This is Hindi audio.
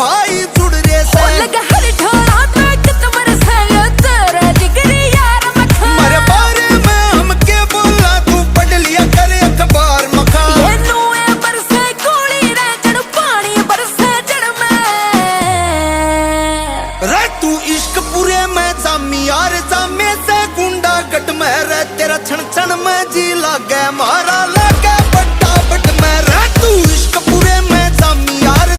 माई जुड़ रे से लगा हर ठोरा तक तुमर संग तेरा जिगरी यार मखा मेरे बारे में हम के बोला तू पढ़ लिया करे अखबार मखा ये नुए बरसे गोली रे जड़ पानी बरसे जड़ में रे तू इश्क पूरे में जामी यार जामे से गुंडा गट में रे तेरा छण छण में जी लागे मारा